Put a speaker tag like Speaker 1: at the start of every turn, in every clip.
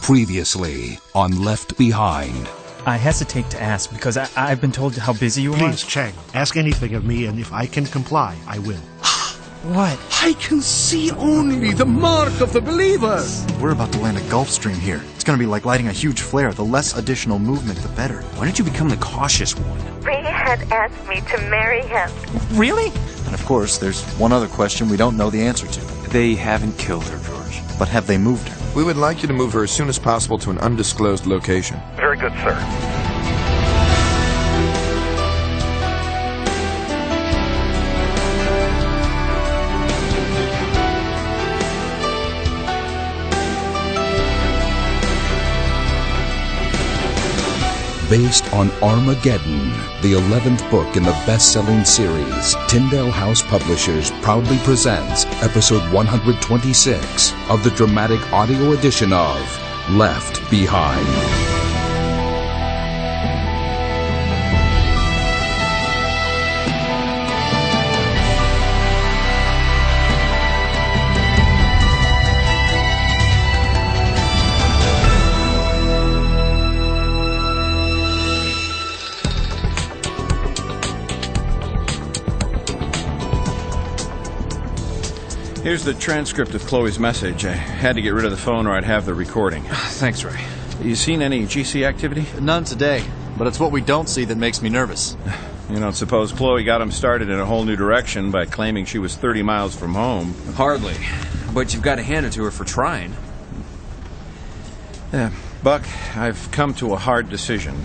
Speaker 1: Previously on Left Behind.
Speaker 2: I hesitate to ask because I've been told how busy you are.
Speaker 3: Please, Chang, ask anything of me, and if I can comply, I will.
Speaker 2: What?
Speaker 4: I can see only the mark of the believer.
Speaker 5: We're about to land a Gulf Stream here. It's gonna be like lighting a huge flare. The less additional movement, the better.
Speaker 6: Why don't you become the cautious one?
Speaker 7: Ray had asked me to marry him.
Speaker 2: Really?
Speaker 5: And of course, there's one other question we don't know the answer to.
Speaker 6: They haven't killed her, George.
Speaker 5: But have they moved her?
Speaker 8: We would like you to move her as soon as possible to an undisclosed location.
Speaker 9: Very good, sir.
Speaker 1: Based on Armageddon, the 11th book in the best-selling series, Tyndale House Publishers proudly presents episode 126 of the dramatic audio edition of Left Behind.
Speaker 10: Here's the transcript of Chloe's message. I had to get rid of the phone or I'd have the recording.
Speaker 6: Thanks, Ray.
Speaker 10: You seen any GC activity?
Speaker 5: None today, but it's what we don't see that makes me nervous.
Speaker 10: You don't suppose Chloe got him started in a whole new direction by claiming she was 30 miles from home?
Speaker 6: Hardly. But you've got to hand it to her for trying.
Speaker 10: Buck, I've come to a hard decision.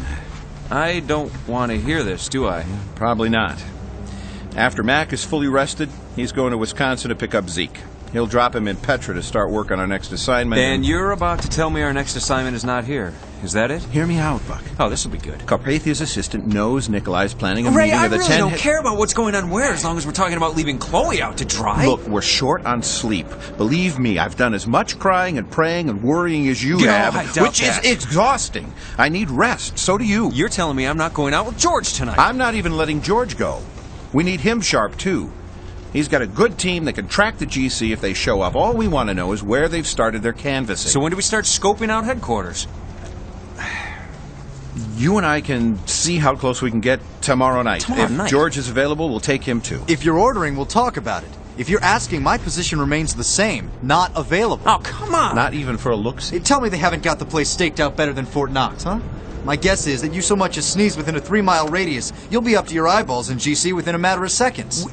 Speaker 6: I don't want to hear this, do I?
Speaker 10: Probably not. After Mac is fully rested, he's going to Wisconsin to pick up Zeke. He'll drop him in Petra to start work on our next assignment.
Speaker 6: And you're about to tell me our next assignment is not here. Is that it?
Speaker 10: Hear me out, Buck.
Speaker 6: Oh, this will be good.
Speaker 10: Carpathia's assistant knows Nikolai's planning a
Speaker 6: Ray,
Speaker 10: meeting
Speaker 6: I
Speaker 10: of the
Speaker 6: really
Speaker 10: 10...
Speaker 6: don't care about what's going on where, as long as we're talking about leaving Chloe out to dry.
Speaker 10: Look, we're short on sleep. Believe me, I've done as much crying and praying and worrying as you have,
Speaker 6: I doubt
Speaker 10: which
Speaker 6: that.
Speaker 10: is exhausting. I need rest. So do you.
Speaker 6: You're telling me I'm not going out with George tonight.
Speaker 10: I'm not even letting George go. We need him sharp, too. He's got a good team that can track the GC if they show up. All we want to know is where they've started their canvassing.
Speaker 6: So when do we start scoping out headquarters?
Speaker 10: You and I can see how close we can get tomorrow night. If George is available, we'll take him, too.
Speaker 5: If you're ordering, we'll talk about it. If you're asking, my position remains the same. Not available.
Speaker 6: Oh, come on.
Speaker 10: Not even for a look-see?
Speaker 5: Tell me they haven't got the place staked out better than Fort Knox, huh? My guess is that you so much as sneeze within a 3-mile radius, you'll be up to your eyeballs in GC within a matter of seconds.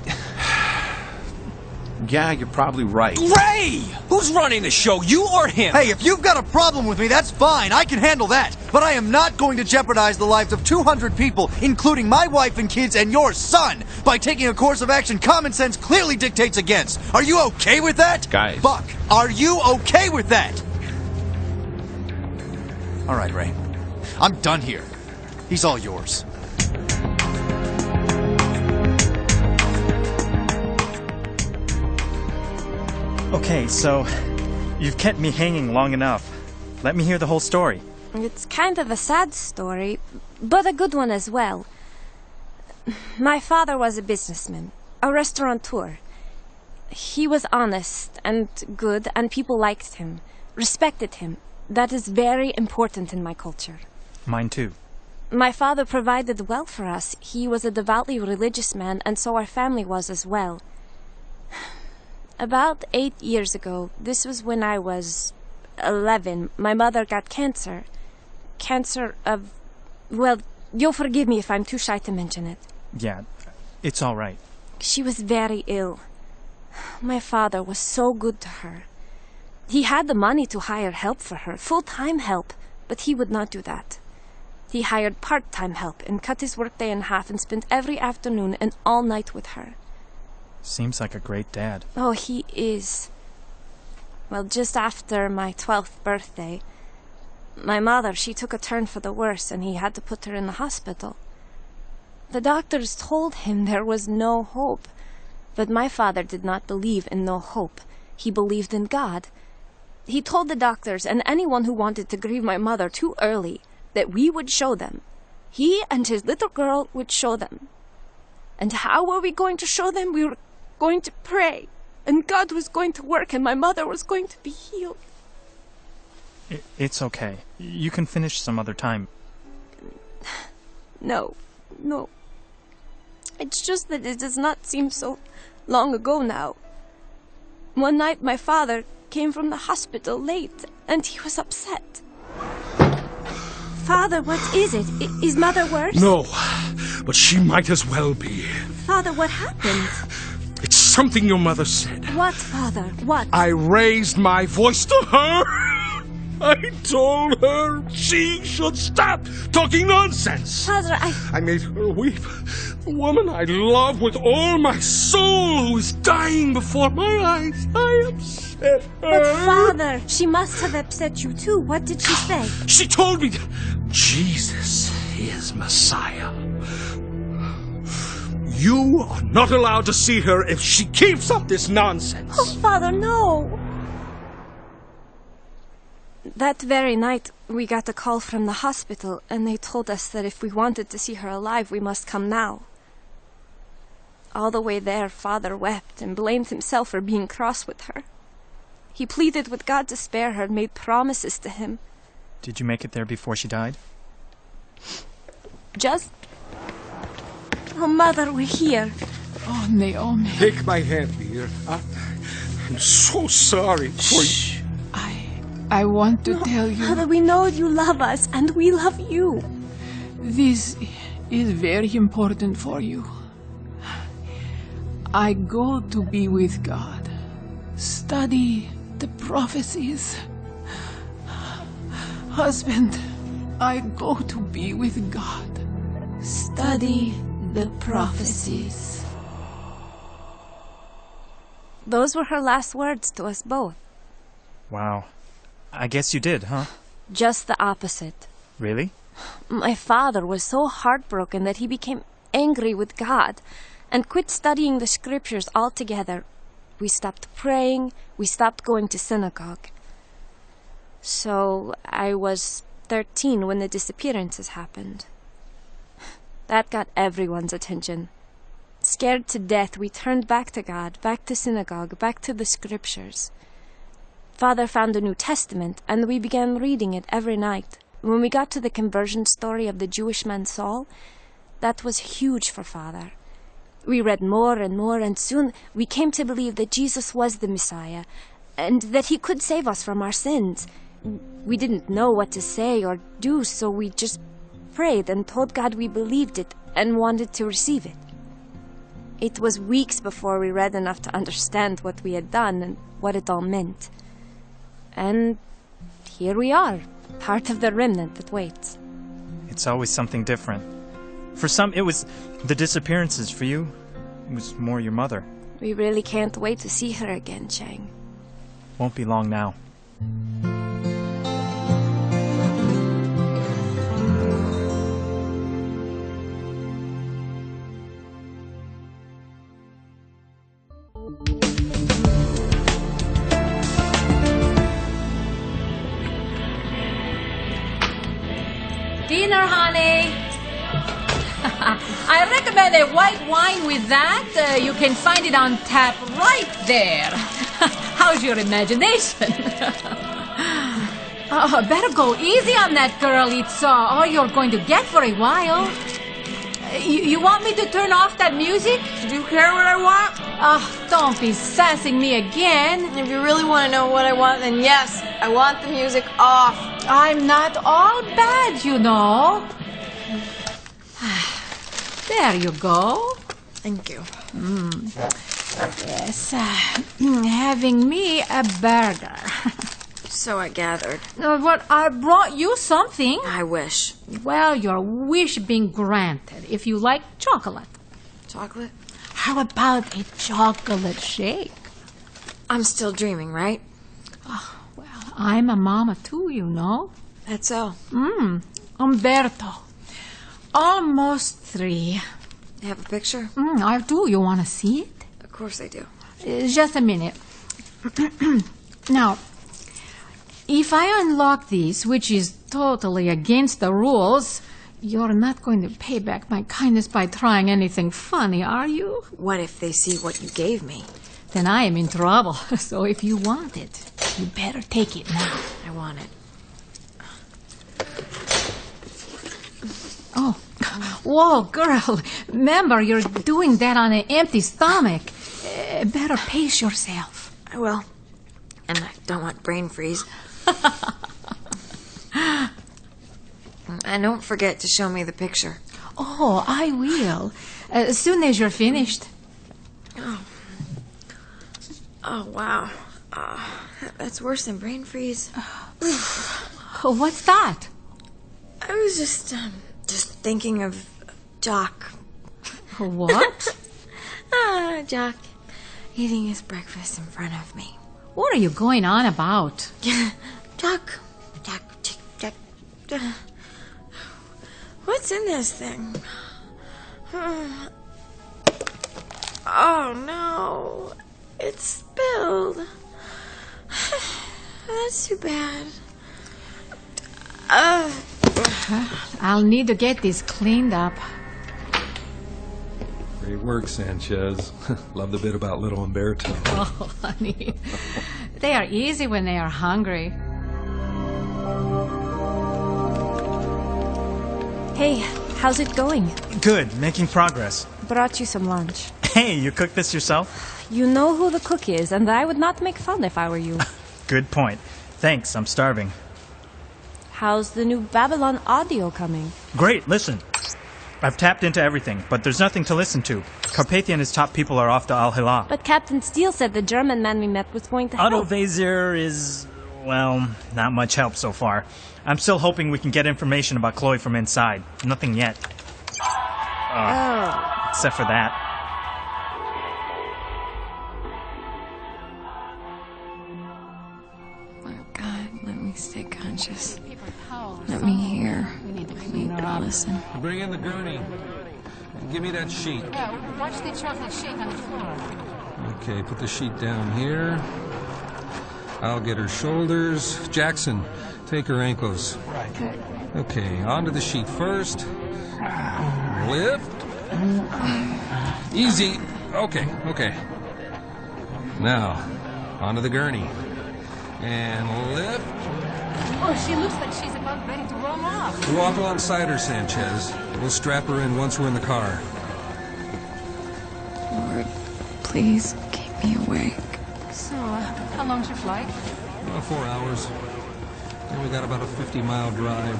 Speaker 10: Yeah, you're probably right.
Speaker 6: Ray! Who's running the show, you or him?
Speaker 5: Hey, if you've got a problem with me, that's fine. I can handle that. But I am not going to jeopardize the lives of 200 people, including my wife and kids and your son, by taking a course of action common sense clearly dictates against. Are you okay with that?
Speaker 10: Guys.
Speaker 5: Buck, are you okay with that? All right, Ray. I'm done here. He's all yours.
Speaker 2: Okay, so you've kept me hanging long enough. Let me hear the whole story.
Speaker 7: It's kind of a sad story, but a good one as well. My father was a businessman, a restaurateur. He was honest and good, and people liked him, respected him. That is very important in my culture.
Speaker 2: Mine too.
Speaker 7: My father provided well for us. He was a devoutly religious man, and so our family was as well. About 8 years ago, this was when I was 11, my mother got cancer. Cancer of... well, you'll forgive me if I'm too shy to mention it.
Speaker 2: Yeah, it's all right.
Speaker 7: She was very ill. My father was so good to her. He had the money to hire help for her, full-time help, but he would not do that. He hired part-time help and cut his workday in half and spent every afternoon and all night with her.
Speaker 2: Seems like a great dad.
Speaker 7: Oh, he is. Well, just after my 12th birthday, my mother, she took a turn for the worse, and he had to put her in the hospital. The doctors told him there was no hope, but my father did not believe in no hope. He believed in God. He told the doctors and anyone who wanted to grieve my mother too early that we would show them. He and his little girl would show them. And how were we going to show them? We were going to pray, and God was going to work, and my mother was going to be healed.
Speaker 2: It's okay. You can finish some other time.
Speaker 7: No. It's just that it does not seem so long ago now. One night my father came from the hospital late, and he was upset. Father, what is it? Is Mother worse?
Speaker 4: No, but she might as well be.
Speaker 7: Father, what happened?
Speaker 4: It's something your mother said.
Speaker 7: What, Father? What?
Speaker 4: I raised my voice to her. I told her she should stop talking nonsense.
Speaker 7: Father,
Speaker 4: I made her weep. The woman I love with all my soul who is dying before my eyes. I upset her.
Speaker 7: But Father, she must have upset you too. What did she say?
Speaker 4: She told me that Jesus is Messiah. You are not allowed to see her if she keeps up this nonsense.
Speaker 7: Oh, Father, no. That very night, we got a call from the hospital, and they told us that if we wanted to see her alive, we must come now. All the way there, Father wept and blamed himself for being cross with her. He pleaded with God to spare her and made promises to him.
Speaker 2: Did you make it there before she died?
Speaker 7: Just... Oh, Mother, we're here.
Speaker 9: Oh, Naomi.
Speaker 4: Take my hand, dear. I'm so sorry for you.
Speaker 9: I want to tell you...
Speaker 7: Mother, we know you love us, and we love you.
Speaker 9: This is very important for you. I go to be with God. Study the prophecies. Husband, I go to be with God. Study the prophecies.
Speaker 7: Those were her last words to us both.
Speaker 2: Wow. I guess you did, huh?
Speaker 7: Just the opposite.
Speaker 2: Really?
Speaker 7: My father was so heartbroken that he became angry with God and quit studying the scriptures altogether. We stopped praying, we stopped going to synagogue. So I was 13 when the disappearances happened. That got everyone's attention. Scared to death, we turned back to God, back to synagogue, back to the scriptures. Father found a New Testament, and we began reading it every night. When we got to the conversion story of the Jewish man Saul, that was huge for Father. We read more, and soon we came to believe that Jesus was the Messiah, and that he could save us from our sins. We didn't know what to say or do, so we just prayed and told God we believed it and wanted to receive it. It was weeks before we read enough to understand what we had done and what it all meant. And here we are, part of the remnant that waits.
Speaker 2: It's always something different. For some, it was the disappearances. For you, it was more your mother.
Speaker 7: We really can't wait to see her again, Chang.
Speaker 2: Won't be long now.
Speaker 11: Dinner, honey. I recommend a white wine with that. You can find it on tap right there. How's your imagination? Oh, better go easy on that girl. It's all you're going to get for a while. You want me to turn off that music?
Speaker 12: Do you care what I want?
Speaker 11: Oh, don't be sassing me again.
Speaker 12: If you really want to know what I want, then yes, I want the music off.
Speaker 11: I'm not all bad, you know. There you go.
Speaker 12: Thank you.
Speaker 11: Yes, having me a burger.
Speaker 12: So I gathered.
Speaker 11: But I brought you something.
Speaker 12: I wish.
Speaker 11: Well, your wish being granted if you like chocolate.
Speaker 12: Chocolate?
Speaker 11: How about a chocolate shake?
Speaker 12: I'm still dreaming, right?
Speaker 11: Oh, well, I'm a mama too, you know.
Speaker 12: That's so.
Speaker 11: Umberto. Almost 3.
Speaker 12: You have a picture?
Speaker 11: I do. You want to see it?
Speaker 12: Of course I do.
Speaker 11: Just a minute. Now, if I unlock this, which is totally against the rules, you're not going to pay back my kindness by trying anything funny, are you?
Speaker 12: What if they see what you gave me?
Speaker 11: Then I am in trouble. So if you want it, you better take it now.
Speaker 12: I want it.
Speaker 11: Oh, whoa, girl. Remember, you're doing that on an empty stomach. Better pace yourself.
Speaker 12: I will. And I don't want brain freeze. And don't forget to show me the picture.
Speaker 11: Oh, I will. As soon as you're finished.
Speaker 12: Oh, wow. That's worse than brain freeze.
Speaker 11: What's that?
Speaker 12: I was just thinking of Jock.
Speaker 11: What?
Speaker 12: Jock eating his breakfast in front of me.
Speaker 11: What are you going on about?
Speaker 12: Jock. What's in this thing? Oh, no. It's spilled. That's too bad.
Speaker 11: I'll need to get this cleaned up.
Speaker 13: Great work, Sanchez. Love the bit about Little Umberto.
Speaker 11: Oh, honey. They are easy when they are hungry.
Speaker 7: Hey, how's it going?
Speaker 2: Good, making progress.
Speaker 7: Brought you some lunch.
Speaker 2: Hey, you cooked this yourself?
Speaker 7: You know who the cook is, and I would not make fun if I were you.
Speaker 2: Good point. Thanks, I'm starving.
Speaker 7: How's the new Babylon audio coming?
Speaker 2: Great, listen. I've tapped into everything, but there's nothing to listen to. Carpathian and his top people are off to Al-Hilal.
Speaker 7: But Captain Steele said the German man we met was going to help.
Speaker 2: Otto Vazier is, well, not much help so far. I'm still hoping we can get information about Chloe from inside. Nothing yet. Except for that.
Speaker 12: Oh, God, let me stay conscious. Let me hear. I need to listen.
Speaker 13: Bring in the gurney. And give me that sheet.
Speaker 11: Yeah, watch the chocolate shake on the floor.
Speaker 13: Okay, put the sheet down here. I'll get her shoulders. Jackson, take her ankles.
Speaker 11: Right.
Speaker 13: Okay, onto the sheet first. Lift. Easy. Okay. Now, onto the gurney. And lift.
Speaker 11: Oh, she looks like she's about ready to roll off.
Speaker 13: Walk alongside her, Sanchez. We'll strap her in once we're in the car.
Speaker 12: Lord, please keep me awake.
Speaker 11: So, how long's your flight?
Speaker 13: About 4 hours. And we got about a 50-mile drive.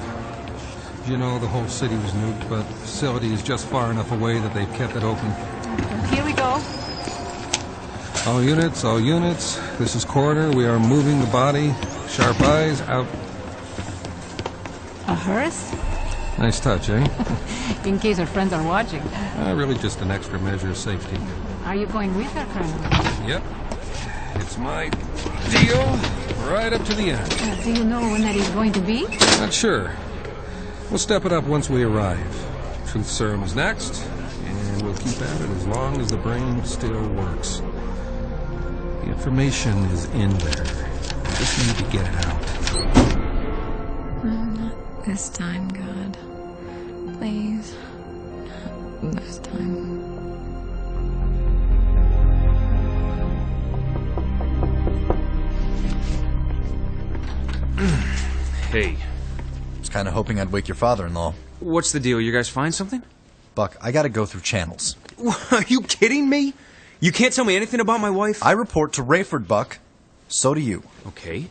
Speaker 13: You know, the whole city was nuked, but the facility is just far enough away that they've kept it open.
Speaker 11: Here we go.
Speaker 13: All units. This is Coroner. We are moving the body. Sharp eyes, out.
Speaker 11: A hearse?
Speaker 13: Nice touch, eh?
Speaker 11: In case our friends are watching.
Speaker 13: Really just an extra measure of safety.
Speaker 11: Are you going with her, Colonel?
Speaker 13: Yep. It's my deal right up to the end.
Speaker 11: Do you know when that is going to be?
Speaker 13: Not sure. We'll step it up once we arrive. Truth serum is next, and we'll keep at it as long as the brain still works. The information is in there. We just need to get it out.
Speaker 12: Not this time, God. Please. Not this time.
Speaker 5: Hey. Was kind of hoping I'd wake your father-in-law.
Speaker 6: What's the deal? You guys find something?
Speaker 5: Buck, I gotta go through channels.
Speaker 6: Are you kidding me? You can't tell me anything about my wife?
Speaker 5: I report to Rayford, Buck. So do you.
Speaker 6: Okay.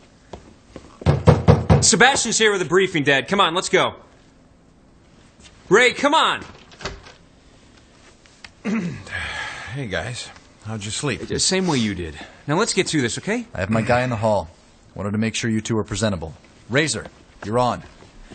Speaker 6: Sebastian's here with a briefing, Dad. Come on, let's go. Ray, come on!
Speaker 10: Hey, guys. How'd you sleep?
Speaker 6: Same way you did. Now let's get through this, okay?
Speaker 5: I have my guy in the hall. Wanted to make sure you two are presentable. Razor, you're on.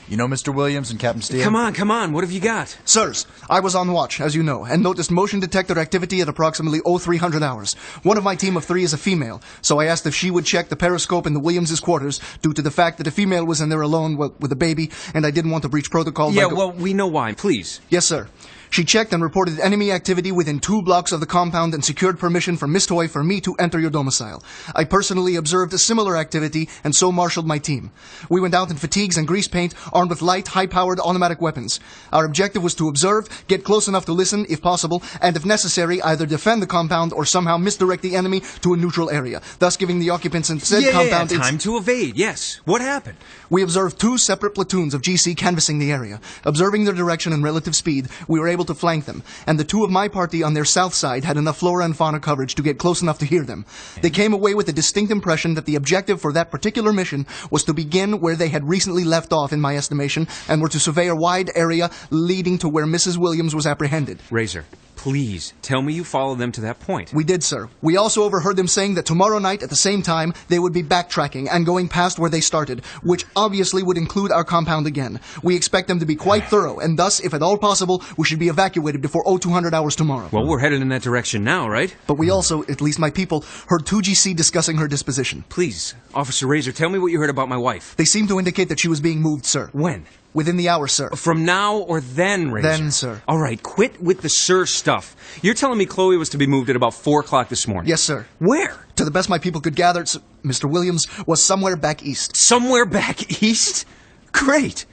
Speaker 5: You know Mr. Williams and Captain Steele?
Speaker 6: Come on. What have you got?
Speaker 14: Sirs, I was on watch, as you know, and noticed motion detector activity at approximately 0300 hours. One of my team of 3 is a female, so I asked if she would check the periscope in the Williams' quarters due to the fact that a female was in there alone with a baby, and I didn't want to breach protocol.
Speaker 6: Yeah, well, we know why. Please.
Speaker 14: Yes, sir. She checked and reported enemy activity within 2 blocks of the compound and secured permission from Miss Toy for me to enter your domicile. I personally observed a similar activity and so marshaled my team. We went out in fatigues and grease paint, armed with light, high-powered automatic weapons. Our objective was to observe, get close enough to listen, if possible, and if necessary, either defend the compound or somehow misdirect the enemy to a neutral area, thus giving the occupants in said compound...
Speaker 6: time to evade, yes. What happened?
Speaker 14: We observed 2 separate platoons of GC canvassing the area. Observing their direction and relative speed, we were able to flank them, and the 2 of my party on their south side had enough flora and fauna coverage to get close enough to hear them. They came away with a distinct impression that the objective for that particular mission was to begin where they had recently left off, in my estimation, and were to survey a wide area leading to where Mrs. Williams was apprehended.
Speaker 6: Razor, please, tell me you followed them to that point.
Speaker 14: We did, sir. We also overheard them saying that tomorrow night, at the same time, they would be backtracking and going past where they started, which obviously would include our compound again. We expect them to be quite thorough, and thus, if at all possible, we should be evacuated before 0200 hours tomorrow.
Speaker 6: Well, we're headed in that direction now, right?
Speaker 14: But we also, at least my people, heard 2GC discussing her disposition.
Speaker 6: Please, Officer Razor, tell me what you heard about my wife.
Speaker 14: They seem to indicate that she was being moved, sir.
Speaker 6: When?
Speaker 14: Within the hour, sir.
Speaker 6: From now or then, Razor?
Speaker 14: Then, sir.
Speaker 6: All right, quit with the sir stuff. You're telling me Chloe was to be moved at about 4 o'clock this morning?
Speaker 14: Yes, sir.
Speaker 6: Where?
Speaker 14: To the best my people could gather, Mr. Williams was somewhere back east.
Speaker 6: Somewhere back east? Great.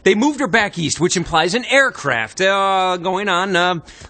Speaker 6: They moved her back east, which implies an aircraft going on,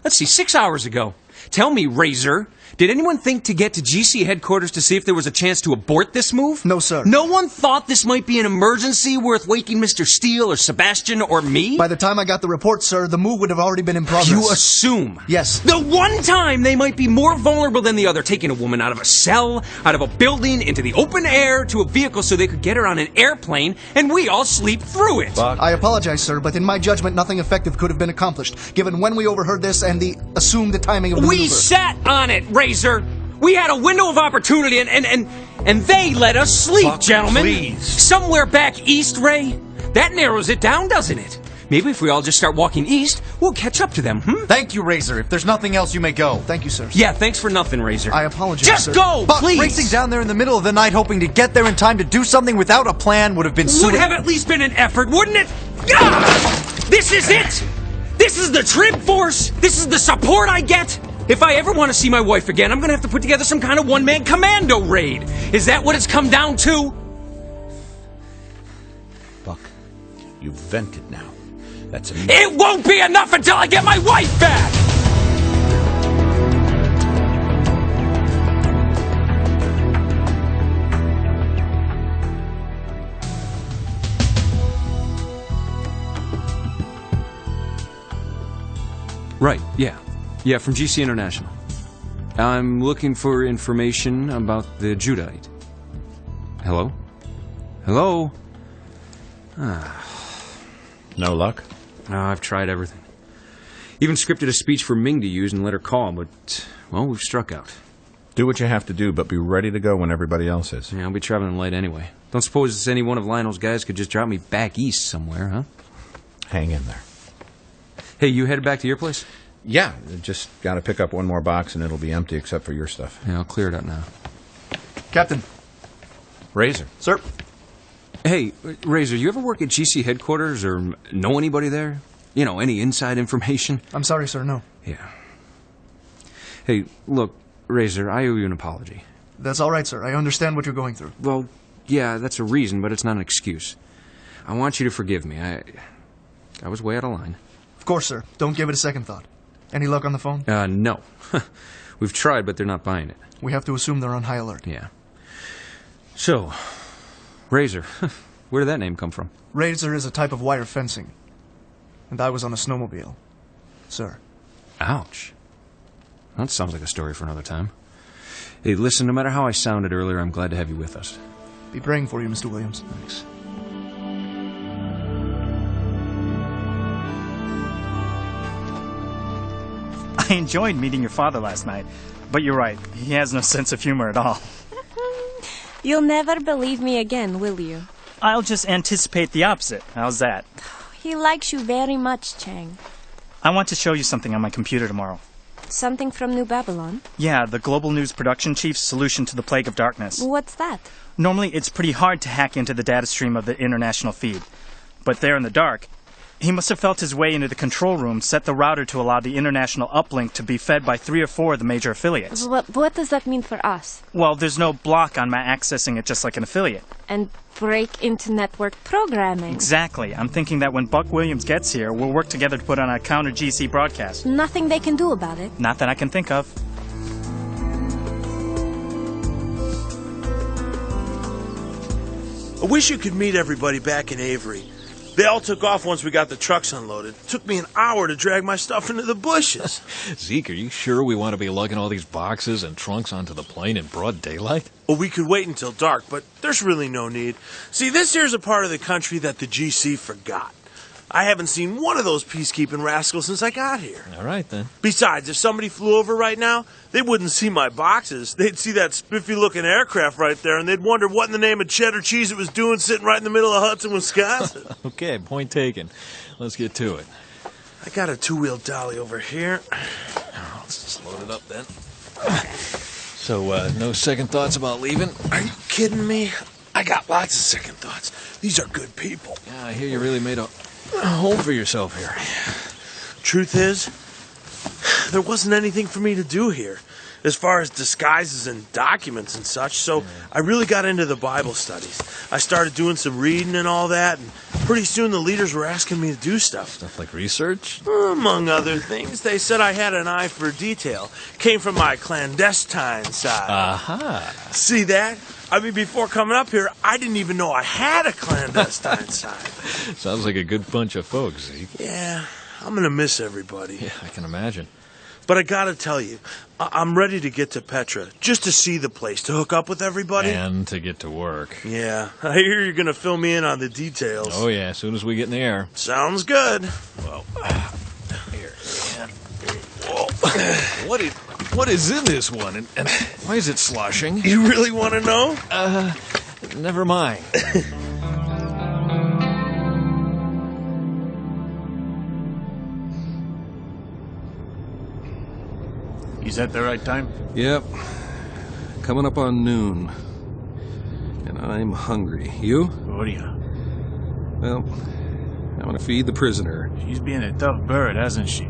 Speaker 6: let's see, 6 hours ago. Tell me, Razor, did anyone think to get to GC headquarters to see if there was a chance to abort this move?
Speaker 14: No, sir.
Speaker 6: No one thought this might be an emergency worth waking Mr. Steele or Sebastian or me?
Speaker 14: By the time I got the report, sir, the move would have already been in progress.
Speaker 6: You assume?
Speaker 14: Yes.
Speaker 6: The one time they might be more vulnerable than the other, taking a woman out of a cell, out of a building, into the open air, to a vehicle so they could get her on an airplane, and we all sleep through it.
Speaker 14: I apologize, sir, but in my judgment, nothing effective could have been accomplished, given when we overheard this and the assumed timing of the maneuver.
Speaker 6: We sat on it, Razor! We had a window of opportunity, and they let us sleep, gentlemen.
Speaker 10: Please.
Speaker 6: Somewhere back east, Ray? That narrows it down, doesn't it? Maybe if we all just start walking east, we'll catch up to them,
Speaker 5: Thank you, Razor. If there's nothing else, you may go.
Speaker 14: Thank you, sir.
Speaker 6: Yeah, thanks for nothing, Razor.
Speaker 14: I apologize,
Speaker 6: Just
Speaker 14: sir.
Speaker 6: go,
Speaker 5: But
Speaker 6: please!
Speaker 5: racing down there in the middle of the night hoping to get there in time to do something without a plan would have been
Speaker 6: Would have at least been an effort, wouldn't it? Ah! This is it! This is the trip force! This is the support I get! If I ever want to see my wife again, I'm going to have to put together some kind of one-man commando raid. Is that what it's come down to?
Speaker 10: Buck, you've vented now. That's enough.
Speaker 6: It won't be enough until I get my wife back! Right, yeah. Yeah, from GC International. I'm looking for information about the Judite. Hello? Hello?
Speaker 10: No luck?
Speaker 6: I've tried everything. Even scripted a speech for Ming to use and let her call, but, well, we've struck out.
Speaker 10: Do what you have to do, but be ready to go when everybody else is.
Speaker 6: Yeah, I'll be traveling light anyway. Don't suppose any one of Lionel's guys could just drop me back east somewhere, huh?
Speaker 10: Hang in there.
Speaker 6: Hey, you headed back to your place?
Speaker 10: Yeah, just got to pick up one more box and it'll be empty except for your stuff.
Speaker 6: Yeah, I'll clear it out now.
Speaker 14: Captain.
Speaker 10: Razor.
Speaker 14: Sir.
Speaker 6: Hey, Razor, you ever work at GC headquarters or know anybody there? You know, any inside information?
Speaker 14: I'm sorry, sir, no.
Speaker 6: Yeah. Hey, look, Razor, I owe you an apology.
Speaker 14: That's all right, sir. I understand what you're going through.
Speaker 6: Well, yeah, that's a reason, but it's not an excuse. I want you to forgive me. I was way out of line.
Speaker 14: Of course, sir. Don't give it a second thought. Any luck on the phone?
Speaker 6: No. We've tried, but they're not buying it.
Speaker 14: We have to assume they're on high alert.
Speaker 6: Yeah. So, Razor, where did that name come from?
Speaker 14: Razor is a type of wire fencing. And I was on a snowmobile. Sir.
Speaker 6: Ouch. That sounds like a story for another time. Hey, listen, no matter how I sounded earlier, I'm glad to have you with us.
Speaker 14: Be praying for you, Mr. Williams.
Speaker 6: Thanks.
Speaker 2: I enjoyed meeting your father last night, but you're right. He has no sense of humor at all.
Speaker 7: You'll never believe me again, will you?
Speaker 2: I'll just anticipate the opposite. How's that?
Speaker 7: He likes you very much, Chang.
Speaker 2: I want to show you something on my computer tomorrow.
Speaker 7: Something from New Babylon?
Speaker 2: Yeah, the Global News Production Chief's solution to the Plague of Darkness.
Speaker 7: What's that?
Speaker 2: Normally, it's pretty hard to hack into the data stream of the international feed. But there in the dark, He must have felt his way into the control room, set the router to allow the international uplink to be fed by 3 or 4 of the major affiliates.
Speaker 7: What does that mean for us?
Speaker 2: Well, there's no block on my accessing it just like an affiliate.
Speaker 7: And break into network programming.
Speaker 2: Exactly. I'm thinking that when Buck Williams gets here, we'll work together to put on a counter GC broadcast.
Speaker 7: Nothing they can do about it.
Speaker 2: Not that I can think of.
Speaker 15: I wish you could meet everybody back in Avery. They all took off once we got the trucks unloaded. It took me an hour to drag my stuff into the bushes.
Speaker 16: Zeke, are you sure we want to be lugging all these boxes and trunks onto the plane in broad daylight?
Speaker 15: Well, we could wait until dark, but there's really no need. See, this here's a part of the country that the GC forgot. I haven't seen one of those peacekeeping rascals since I got here.
Speaker 16: All right, then.
Speaker 15: Besides, if somebody flew over right now, they wouldn't see my boxes. They'd see that spiffy-looking aircraft right there, and they'd wonder what in the name of cheddar cheese it was doing sitting right in the middle of Hudson, Wisconsin.
Speaker 16: Okay, point taken. Let's get to it.
Speaker 15: I got a 2-wheel dolly over here.
Speaker 16: Let's just load it up, then. So, no second thoughts about leaving?
Speaker 15: Are you kidding me? I got lots of second thoughts. These are good people.
Speaker 16: Yeah, I hear you really made a home for yourself here.
Speaker 15: Truth is, there wasn't anything for me to do here as far as disguises and documents and such, so I really got into the Bible studies. I started doing some reading and all that, and pretty soon the leaders were asking me to do stuff.
Speaker 16: Stuff like research?
Speaker 15: Among other things. They said I had an eye for detail. Came from my clandestine side.
Speaker 16: Aha.
Speaker 15: See that? I mean, before coming up here, I didn't even know I had a clandestine side.
Speaker 16: Sounds like a good bunch of folks, Zeke.
Speaker 15: Yeah, I'm gonna miss everybody.
Speaker 16: Yeah, I can imagine.
Speaker 15: But I gotta tell you, I'm ready to get to Petra, just to see the place, to hook up with everybody.
Speaker 16: And to get to work.
Speaker 15: Yeah, I hear you're gonna fill me in on the details.
Speaker 16: Oh, yeah, as soon as we get in the air.
Speaker 15: Sounds good.
Speaker 16: Well, here. What is in this one, and why is it sloshing?
Speaker 15: You really want to know?
Speaker 16: Never mind.
Speaker 17: Is that the right time?
Speaker 13: Yep. Coming up on noon. And I'm hungry. You?
Speaker 17: Oh, yeah.
Speaker 13: Well, I want to feed the prisoner.
Speaker 17: She's been a tough bird, hasn't she?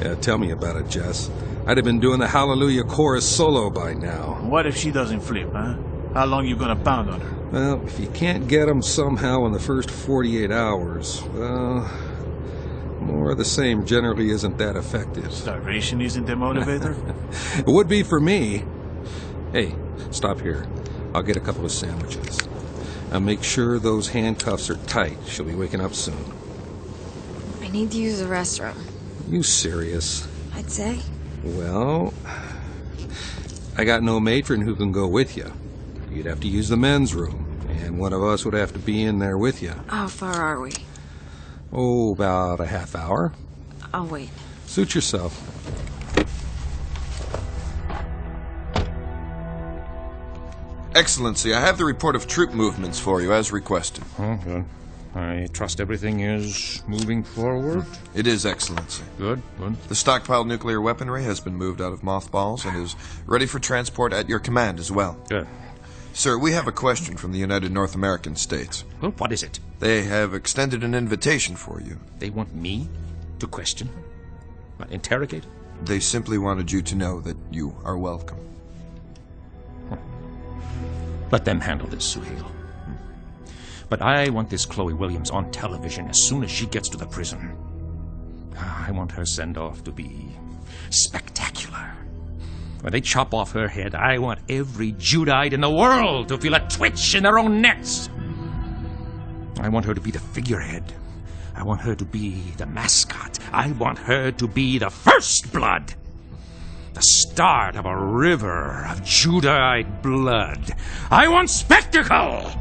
Speaker 13: Yeah, tell me about it, Jess. I'd have been doing the Hallelujah chorus solo by now.
Speaker 17: What if she doesn't flip, huh? How long you gonna pound on her?
Speaker 13: Well, if you can't get them somehow in the first 48 hours, well, more of the same generally isn't that effective.
Speaker 17: Starvation isn't the motivator?
Speaker 13: It would be for me. Hey, stop here. I'll get a couple of sandwiches. I'll make sure those handcuffs are tight. She'll be waking up soon.
Speaker 12: I need to use the restroom.
Speaker 13: You serious?
Speaker 12: I'd say.
Speaker 13: Well, I got no matron who can go with you. You'd have to use the men's room, and one of us would have to be in there with you.
Speaker 12: How far are we?
Speaker 13: Oh, about a half hour.
Speaker 12: I'll wait.
Speaker 13: Suit yourself.
Speaker 8: Excellency, I have the report of troop movements for you, as requested.
Speaker 18: Okay. I trust everything is moving forward?
Speaker 8: It is, Excellency.
Speaker 18: Good, good.
Speaker 8: The stockpiled nuclear weaponry has been moved out of mothballs and is ready for transport at your command as well.
Speaker 18: Good.
Speaker 8: Sir, we have a question from the United North American States.
Speaker 18: Well, what is it?
Speaker 8: They have extended an invitation for you.
Speaker 18: They want me to question? Interrogate?
Speaker 8: They simply wanted you to know that you are welcome.
Speaker 18: Let them handle this, Suhail. But I want this Chloe Williams on television as soon as she gets to the prison. I want her send-off to be spectacular. When they chop off her head, I want every Judite in the world to feel a twitch in their own necks. I want her to be the figurehead. I want her to be the mascot. I want her to be the first blood. The start of a river of Judite blood. I want spectacle!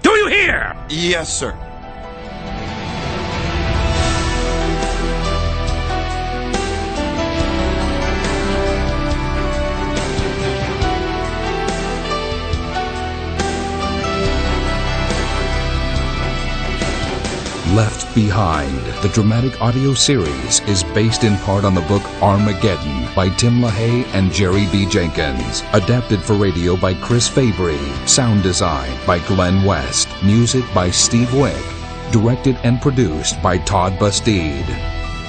Speaker 18: Do you hear?
Speaker 8: Yes, sir.
Speaker 1: Left Behind, the dramatic audio series, is based in part on the book Armageddon by Tim LaHaye and Jerry B. Jenkins. Adapted for radio by Chris Fabry. Sound design by Glenn West. Music by Steve Wick. Directed and produced by Todd Bastide.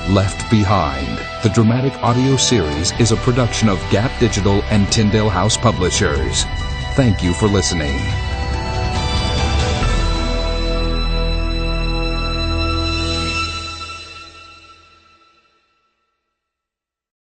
Speaker 1: Left Behind, the dramatic audio series, is a production of Gap Digital and Tyndale House Publishers. Thank you for listening.